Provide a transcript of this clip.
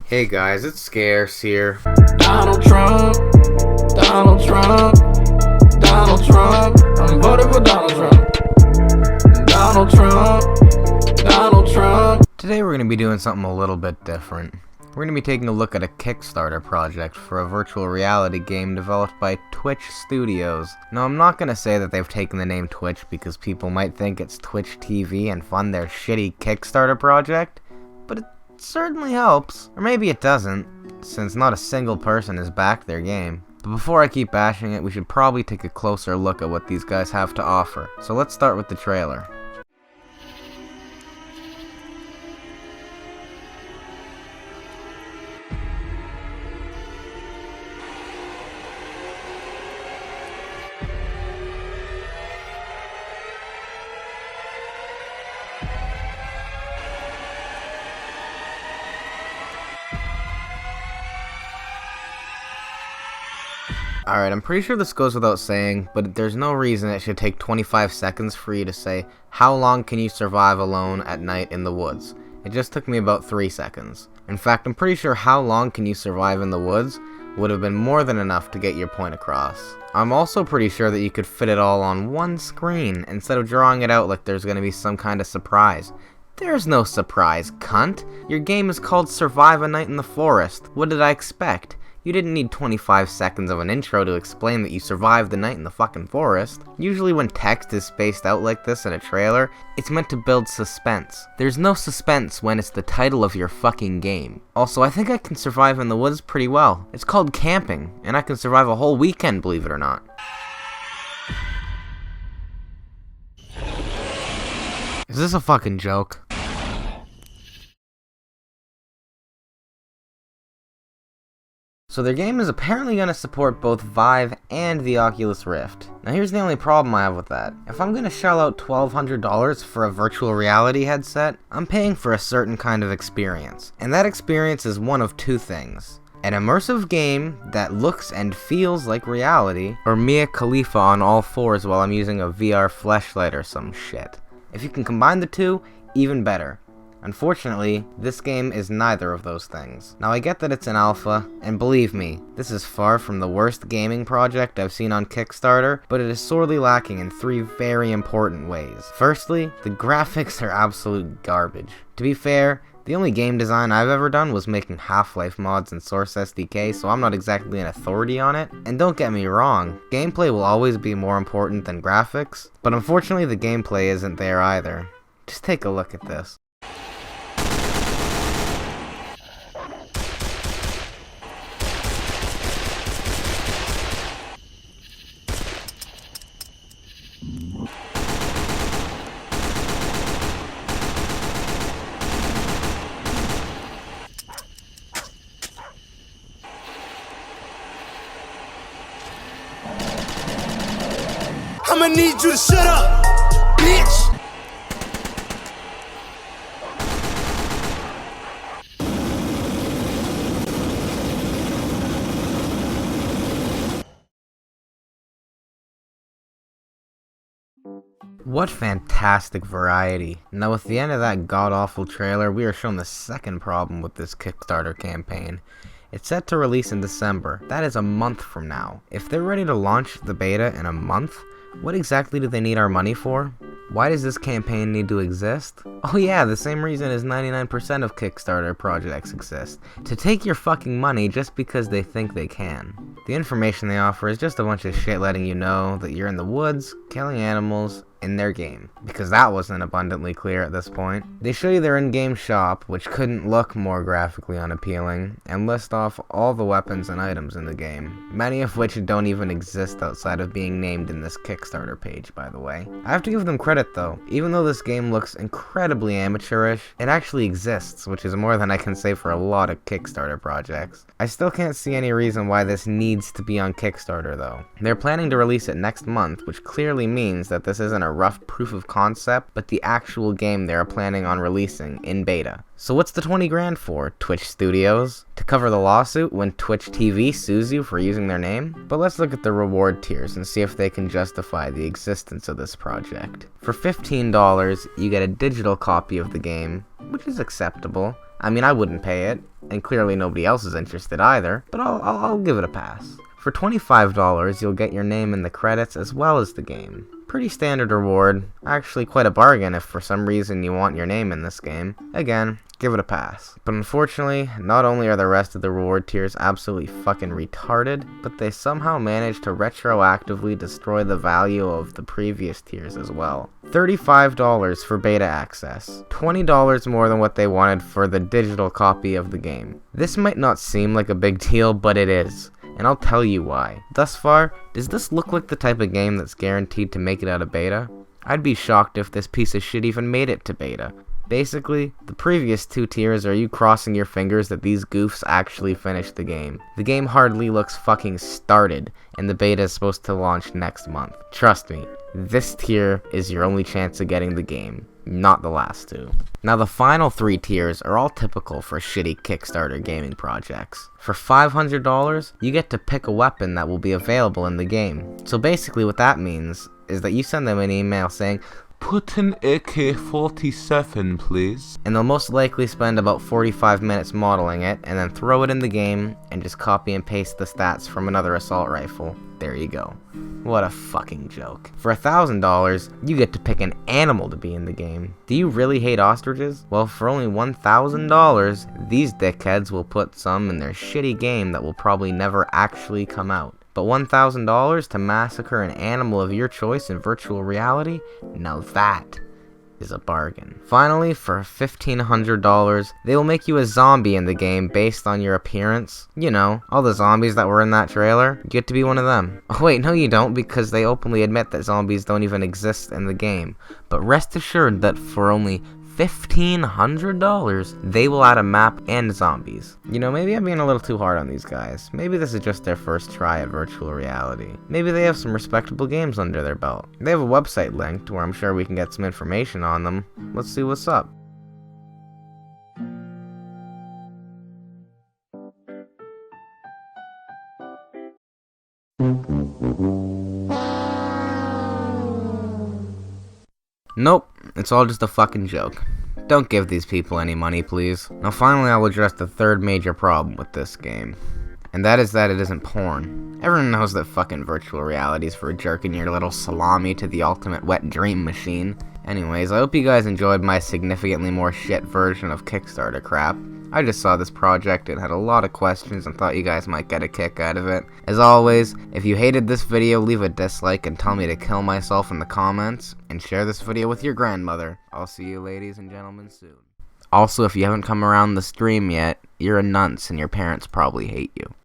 Hey guys, it's Scarce here. Donald Trump, Donald Trump, Donald Trump. I'm voting for Donald Trump. Donald Trump, Donald Trump. Today we're going to be doing something a little bit different. We're going to be taking a look at a Kickstarter project for a virtual reality game developed by Twitch Studios. Now, I'm not going to say that they've taken the name Twitch because people might think it's Twitch TV and fund their shitty Kickstarter project, but it certainly helps. Or maybe it doesn't, since not a single person has backed their game. But before I keep bashing it, we should probably take a closer look at what these guys have to offer. So let's start with the trailer. Alright, I'm pretty sure this goes without saying, but there's no reason it should take 25 seconds for you to say, how long can you survive alone at night in the woods? It just took me about 3 seconds. In fact, I'm pretty sure how long can you survive in the woods would have been more than enough to get your point across. I'm also pretty sure that you could fit it all on one screen, instead of drawing it out like there's gonna be some kind of surprise. There's no surprise, cunt! Your game is called Survive a Night in the Forest. What did I expect? You didn't need 25 seconds of an intro to explain that you survived the night in the fucking forest. Usually when text is spaced out like this in a trailer, it's meant to build suspense. There's no suspense when it's the title of your fucking game. Also, I think I can survive in the woods pretty well. It's called camping, and I can survive a whole weekend, believe it or not. Is this a fucking joke? So their game is apparently going to support both Vive and the Oculus Rift. Now here's the only problem I have with that. If I'm going to shell out $1,200 for a virtual reality headset, I'm paying for a certain kind of experience. And that experience is one of two things. An immersive game that looks and feels like reality, or Mia Khalifa on all fours while I'm using a VR fleshlight or some shit. If you can combine the two, even better. Unfortunately, this game is neither of those things. Now I get that it's an alpha, and believe me, this is far from the worst gaming project I've seen on Kickstarter, but it is sorely lacking in three very important ways. Firstly, the graphics are absolute garbage. To be fair, the only game design I've ever done was making Half-Life mods in Source SDK, so I'm not exactly an authority on it. And don't get me wrong, gameplay will always be more important than graphics, but unfortunately the gameplay isn't there either. Just take a look at this. I'ma need you to shut up, bitch! What fantastic variety. Now with the end of that god-awful trailer, we are shown the second problem with this Kickstarter campaign. It's set to release in December. That is a month from now. If they're ready to launch the beta in a month, what exactly do they need our money for? Why does this campaign need to exist? Oh yeah, the same reason as 99% of Kickstarter projects exist. To take your fucking money just because they think they can. The information they offer is just a bunch of shit letting you know that you're in the woods, killing animals, in their game, because that wasn't abundantly clear at this point. They show you their in-game shop, which couldn't look more graphically unappealing, and list off all the weapons and items in the game, many of which don't even exist outside of being named in this Kickstarter page, by the way. I have to give them credit though, even though this game looks incredibly amateurish, it actually exists, which is more than I can say for a lot of Kickstarter projects. I still can't see any reason why this needs to be on Kickstarter though. They're planning to release it next month, which clearly means that this isn't a rough proof of concept, but the actual game they are planning on releasing in beta. So what's the 20 grand for, Twitch Studios? To cover the lawsuit when Twitch TV sues you for using their name? But let's look at the reward tiers and see if they can justify the existence of this project. For $15, you get a digital copy of the game, which is acceptable, I mean, I wouldn't pay it, and clearly nobody else is interested either, but I'll give it a pass. For $25, you'll get your name in the credits as well as the game. Pretty standard reward, actually quite a bargain if for some reason you want your name in this game. Again, give it a pass. But unfortunately, not only are the rest of the reward tiers absolutely fucking retarded, but they somehow manage to retroactively destroy the value of the previous tiers as well. $35 for beta access, $20 more than what they wanted for the digital copy of the game. This might not seem like a big deal, but it is. And I'll tell you why. Thus far, does this look like the type of game that's guaranteed to make it out of beta? I'd be shocked if this piece of shit even made it to beta. Basically, the previous two tiers are you crossing your fingers that these goofs actually finish the game. The game hardly looks fucking started, and the beta is supposed to launch next month. Trust me, this tier is your only chance of getting the game, not the last two. Now the final three tiers are all typical for shitty Kickstarter gaming projects. For $500, you get to pick a weapon that will be available in the game. So basically what that means is that you send them an email saying, "Put an AK-47 please," and they'll most likely spend about 45 minutes modeling it and then throw it in the game and just copy and paste the stats from another assault rifle. There you go. What a fucking joke. For $1,000, you get to pick an animal to be in the game. Do you really hate ostriches? Well, for only $1,000, these dickheads will put some in their shitty game that will probably never actually come out. But $1,000 to massacre an animal of your choice in virtual reality? Now that is a bargain. Finally, for $1,500, they will make you a zombie in the game based on your appearance. You know, all the zombies that were in that trailer, you get to be one of them. Oh wait, no you don't, because they openly admit that zombies don't even exist in the game. But rest assured that for only $1,500, they will add a map and zombies. You know, maybe I'm being a little too hard on these guys. Maybe this is just their first try at virtual reality. Maybe they have some respectable games under their belt. They have a website linked where I'm sure we can get some information on them. Let's see what's up. Nope, it's all just a fucking joke. Don't give these people any money, please. Now finally I'll address the third major problem with this game. And that is that it isn't porn. Everyone knows that fucking virtual reality is for jerking your little salami to the ultimate wet dream machine. Anyways, I hope you guys enjoyed my significantly more shit version of Kickstarter crap. I just saw this project and had a lot of questions and thought you guys might get a kick out of it. As always, if you hated this video, leave a dislike and tell me to kill myself in the comments, and share this video with your grandmother. I'll see you ladies and gentlemen soon. Also, if you haven't come around the stream yet, you're a nunce and your parents probably hate you.